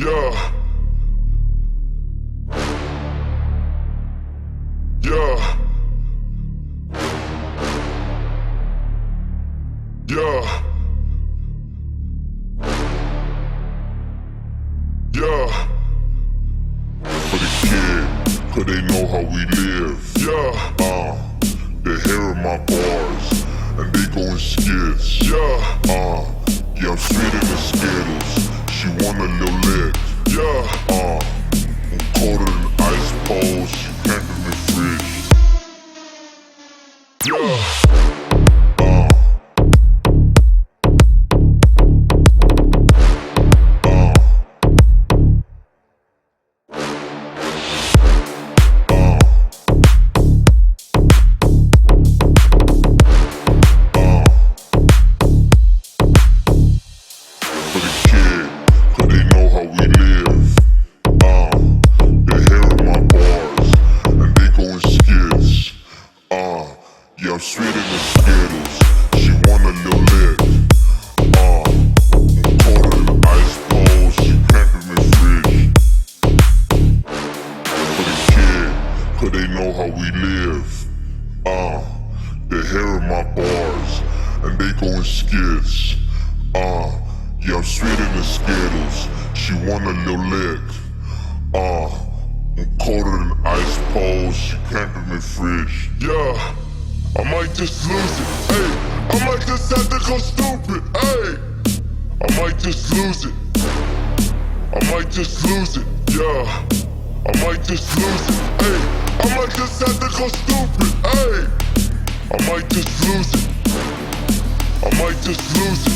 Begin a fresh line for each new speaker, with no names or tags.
Yeah. Yeah. Yeah. Yeah. For the kid, 'cause they know how we live. Yeah. They hearing my bars, and they going skids. Yeah. Yeah, I'm sweet in the Skittles. She want a little lick. Yeah. I'm colder than ice poles. She can't give me fridge. Yeah. For the kid, 'cause they know how we live. They hearing my bars, and they going skids. Yeah, I'm sweet in the Skittles. She want a little lick. I'm colder than ice poles. She can't give me fridge. For the kid, 'cause they know how we live. They hearing my bars, and they going skids. Yeah, I'm sweet in the Skittles. She want a little lick. I'm colder than ice poles. She can't give me fridge. Yeah, I might just lose it. Hey, I might just have to go stupid. Hey, I might just lose it. I might just lose it. Yeah, I might just lose it. Hey, I might just have to go stupid. Hey, I might just lose it. I might just lose it.